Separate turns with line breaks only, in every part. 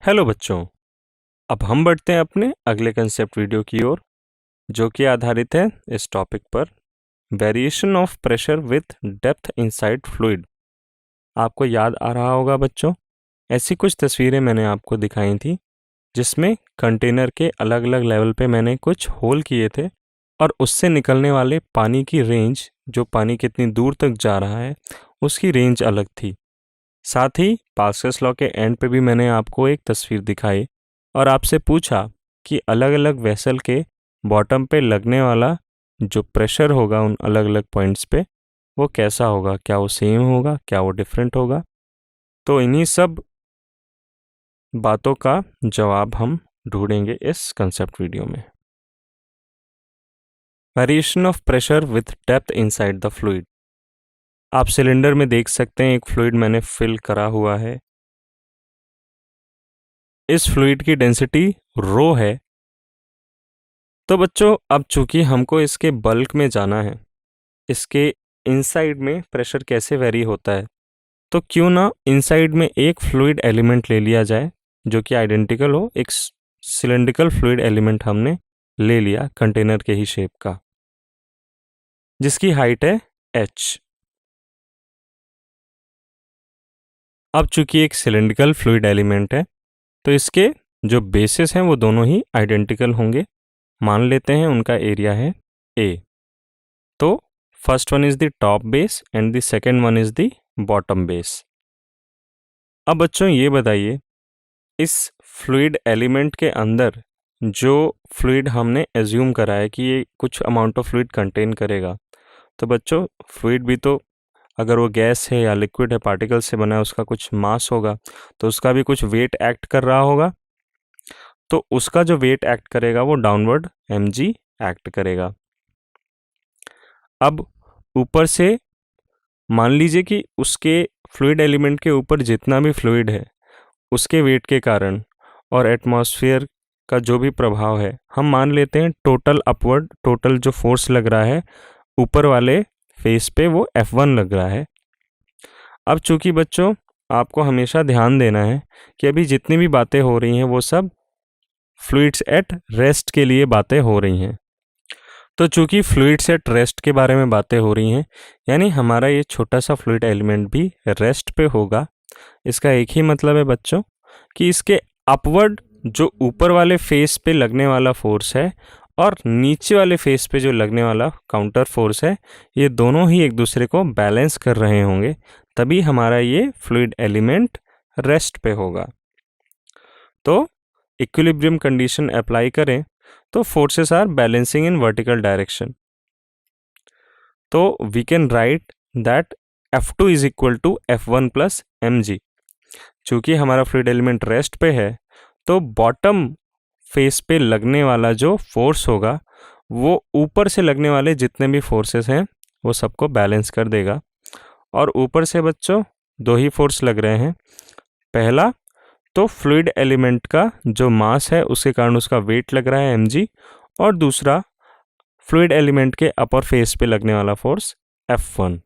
Hello बच्चों, अब हम बढ़ते हैं अपने अगले कंसेप्ट वीडियो की ओर, जो कि आधारित है इस टॉपिक पर, variation of pressure with depth inside fluid. आपको याद आ रहा होगा बच्चों, ऐसी कुछ तस्वीरें मैंने आपको दिखाई थी जिसमें कंटेनर के अलग अलग लेवल पे मैंने कुछ होल किए थे और उससे निकलने वाले पानी की रेंज, जो पानी कितनी दूर तक जा रहा है उसकी रेंज अलग थी। साथ ही पास्कल्स लॉ के एंड पे भी मैंने आपको एक तस्वीर दिखाई और आपसे पूछा कि अलग अलग वेसल के बॉटम पे लगने वाला जो प्रेशर होगा उन अलग अलग पॉइंट्स पे वो कैसा होगा, क्या वो सेम होगा, क्या वो डिफरेंट होगा। तो इन्हीं सब बातों का जवाब हम ढूंढेंगे इस कंसेप्ट वीडियो में। Variation of pressure with depth inside the fluid. आप सिलेंडर में देख सकते हैं एक फ्लूइड मैंने फिल करा हुआ है। इस फ्लूइड की डेंसिटी रो है। तो बच्चों, अब चूंकि हमको इसके बल्क में जाना है, इसके इनसाइड में प्रेशर कैसे वेरी होता है, तो क्यों ना इनसाइड में एक फ्लूइड एलिमेंट ले लिया जाए जो कि आइडेंटिकल हो। एक सिलेंड्रिकल फ्लूइड एलिमेंट हमने ले लिया कंटेनर के ही शेप का, जिसकी हाइट है h। अब चूंकि एक सिलेंड्रिकल फ्लूइड एलिमेंट है तो इसके जो बेसिस हैं वो दोनों ही आइडेंटिकल होंगे। मान लेते हैं उनका एरिया है a। तो first one is the top base and the second one is the bottom base. अब बच्चों ये बताइए, इस फ्लूइड एलिमेंट के अंदर जो फ्लूइड हमने एज्यूम करा है कि ये कुछ अमाउंट ऑफ फ्लूइड कंटेन करेगा, तो बच्चों फ्लूइड भी तो अगर वो गैस है या लिक्विड है, पार्टिकल से बना है, उसका कुछ मास होगा तो उसका भी कुछ वेट एक्ट कर रहा होगा। तो उसका जो वेट एक्ट करेगा वो डाउनवर्ड mg एक्ट करेगा। अब ऊपर से मान लीजिए कि उसके फ्लूइड एलिमेंट के ऊपर जितना भी फ्लूइड है उसके वेट के कारण और एटमॉस्फेयर का जो भी प्रभाव है, हम मान लेते हैं टोटल अपवर्ड, टोटल जो फोर्स लग रहा है ऊपर वाले फेस पे वो F1 लग रहा है। अब चूंकि बच्चों आपको हमेशा ध्यान देना है कि अभी जितनी भी बातें हो रही हैं वो सब फ्लूइड्स एट रेस्ट के लिए बातें हो रही हैं। तो चूंकि फ्लूइड्स एट रेस्ट के बारे में बातें हो रही हैं, यानी हमारा ये छोटा सा फ्लूइड एलिमेंट भी रेस्ट पे होगा। इसका एक ही मतलब है बच्चों कि इसके अपवर्ड जो ऊपर वाले फेस पे लगने वाला फोर्स है और नीचे वाले फेस पे जो लगने वाला काउंटर फोर्स है, ये दोनों ही एक दूसरे को बैलेंस कर रहे होंगे, तभी हमारा ये फ्लूइड एलिमेंट रेस्ट पे होगा। तो इक्विलिब्रियम कंडीशन अप्लाई करें तो forces are balancing in vertical direction. तो we can write that F2 is equal to F1 plus mg। चूंकि हमारा फ्लूइड एलिमेंट रेस्ट पे है तो बॉटम फेस पे लगने वाला जो फोर्स होगा वो ऊपर से लगने वाले जितने भी फोर्सेस हैं वो सबको बैलेंस कर देगा। और ऊपर से बच्चों दो ही फोर्स लग रहे हैं। पहला तो फ्लूइड एलिमेंट का जो मास है उसके कारण उसका वेट लग रहा है mg, और दूसरा फ्लूइड एलिमेंट के अपर फेस पे लगने वाला force F1।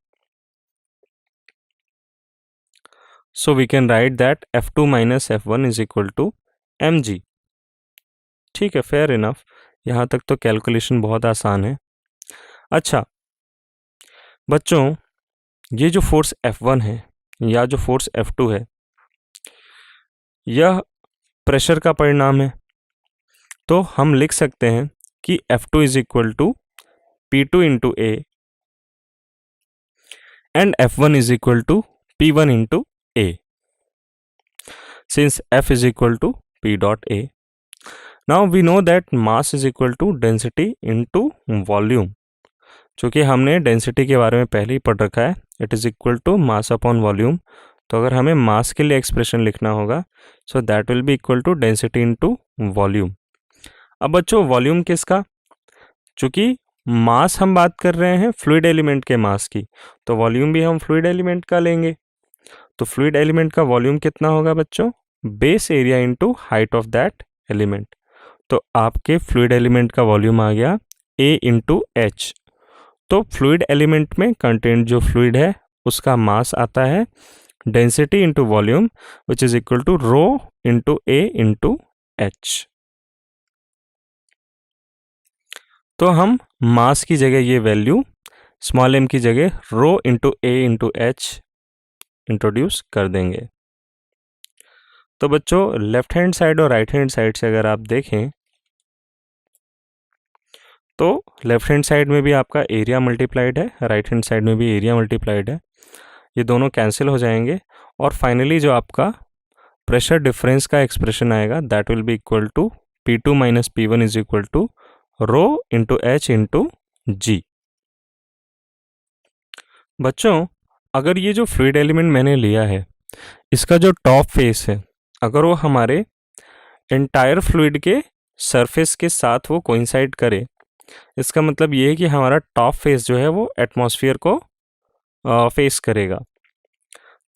So we can write that F2 minus F1 is equal to mg। ठीक है, फेयर इनफ। यहाँ तक तो कैलकुलेशन बहुत आसान है। अच्छा बच्चों, ये जो फोर्स F1 है या जो फोर्स F2 है, यह प्रेशर का परिणाम है। तो हम लिख सकते हैं कि F2 is equal to P2 into A and F1 is equal to P1 into A, since F is equal to P dot A. Now we know that mass is equal to density into volume। चूँकि हमने density के बारे में पहले ही पढ़ रखा है, it is equal to mass upon volume. तो अगर हमें मास के लिए एक्सप्रेशन लिखना होगा so that will be equal to density into volume. अब बच्चों वॉल्यूम किसका, चूँकि मास हम बात कर रहे हैं फ्लूइड एलिमेंट के मास की, तो वॉल्यूम भी हम फ्लूइड एलिमेंट का लेंगे। तो फ्लूइड एलिमेंट का वॉल्यूम कितना होगा बच्चों, base area into height of that element. तो आपके फ्लूइड एलिमेंट का वॉल्यूम आ गया A इंटू H। तो फ्लूइड एलिमेंट में कंटेंट जो फ्लूइड है उसका मास आता है density into volume which is equal to rho into A into H. तो हम मास की जगह ये वैल्यू स्मॉल m की जगह रो into A into H introduce कर देंगे। तो बच्चों लेफ्ट हैंड साइड और राइट हैंड साइड से अगर आप देखें तो लेफ्ट हैंड साइड में भी आपका एरिया मल्टीप्लाइड है, राइट हैंड साइड में भी एरिया मल्टीप्लाइड है, ये दोनों कैंसिल हो जाएंगे और फाइनली जो आपका प्रेशर डिफरेंस का एक्सप्रेशन आएगा that will be equal to P2 minus P1 is equal to rho into h into g. बच्चों अगर ये जो फ्लूइड एलिमेंट मैंने लिया है इसका जो टॉप फेस है अगर वो हमारे एंटायर फ्लूइड के सरफेस के साथ वो कोइंसाइड करे, इसका मतलब ये है कि हमारा टॉप फेस जो है वो एटमॉस्फेयर को फेस करेगा।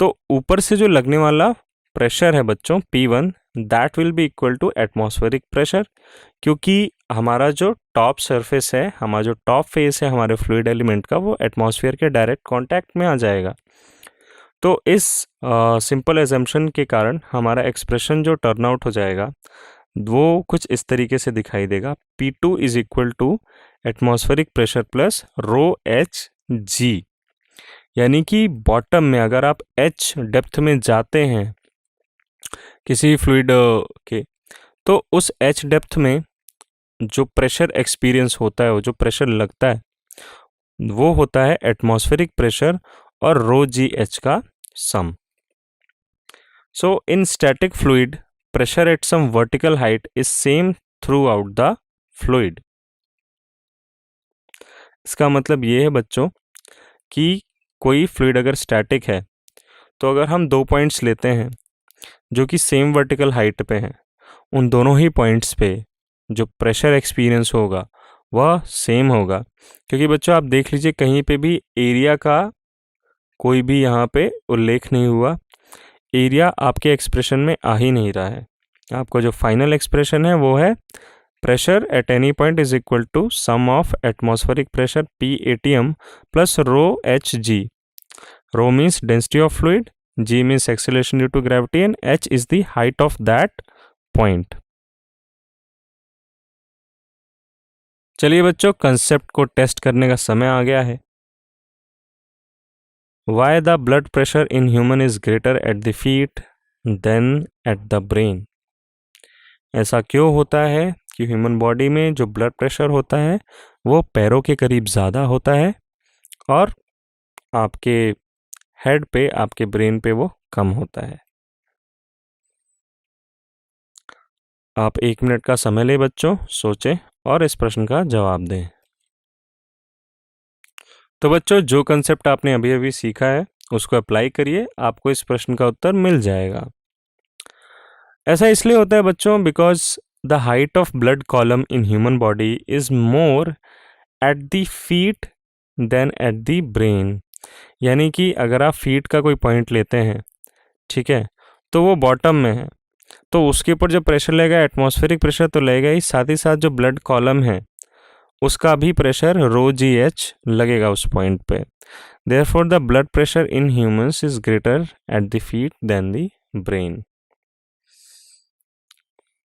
तो ऊपर से जो लगने वाला प्रेशर है बच्चों P1 that will be equal to atmospheric pressure, क्योंकि हमारा जो टॉप सरफेस है, हमारा जो टॉप फेस है हमारे फ्लूइड एलिमेंट का वो एटमॉस्फेयर के डायरेक्ट कांटेक्ट में आ जाएगा। तो इस सिंपल एजम्पशन के कारण हमारा एक्सप्रेशन जो टर्न आउट हो जाएगा वो कुछ इस तरीके से दिखाई देगा। P2 is equal to atmospheric pressure plus rho H G, यानी कि बॉटम में अगर आप H डेप्थ में जाते हैं किसी फ्लूइड के तो उस H डेप्थ में जो प्रेशर एक्सपीरियंस होता है, वो जो प्रेशर लगता है वो होता है एटमॉस्फेरिक प्रेशर और रो जी एच का sum. So in static fluid pressure at some vertical height is same throughout the fluid। इसका मतलब ये है बच्चों कि कोई फ्लूइड अगर स्टैटिक है तो अगर हम दो पॉइंट्स लेते हैं जो कि सेम वर्टिकल हाइट पे हैं, उन दोनों ही पॉइंट्स पे जो प्रेशर एक्सपीरियंस होगा वह सेम होगा, क्योंकि बच्चों आप देख लीजिए कहीं पे भी एरिया का कोई भी यहाँ पे उल्लेख नहीं हुआ, एरिया आपके एक्सप्रेशन में आ ही नहीं रहा है। आपका जो फाइनल एक्सप्रेशन है वो है pressure at any point is equal to sum of atmospheric pressure PATM plus rho H G. Rho means density of fluid, G means acceleration due to gravity and H is the height of that point. चलिए बच्चों concept को test करने का समय आ गया है। Why the blood pressure in human is greater at the feet than at the brain? ऐसा क्यों होता है कि ह्यूमन बॉडी में जो ब्लड प्रेशर होता है वो पैरों के करीब ज़्यादा होता है और आपके हेड पे, आपके ब्रेन पे वो कम होता है। आप 1 मिनट का समय ले बच्चों, सोचें और इस प्रश्न का जवाब दें। तो बच्चों जो कंसेप्ट आपने अभी अभी सीखा है उसको अप्लाई करिए, आपको इस प्रश्न का उत्तर मिल जाएगा। ऐसा इसलिए होता है बच्चों because the height of blood column in human body is more at the feet than at the brain. यानी कि अगर आप फीट का कोई पॉइंट लेते हैं, ठीक है, तो वो बॉटम में है, तो उसके ऊपर जो प्रेशर लगेगा एटमॉस्फेरिक प्रेशर तो लगेगा ही, साथ ही साथ जो ब्लड कॉलम है उसका भी प्रेशर रो जी एच लगेगा उस पॉइंट पे। Therefore the blood pressure in humans is greater at the feet than the brain.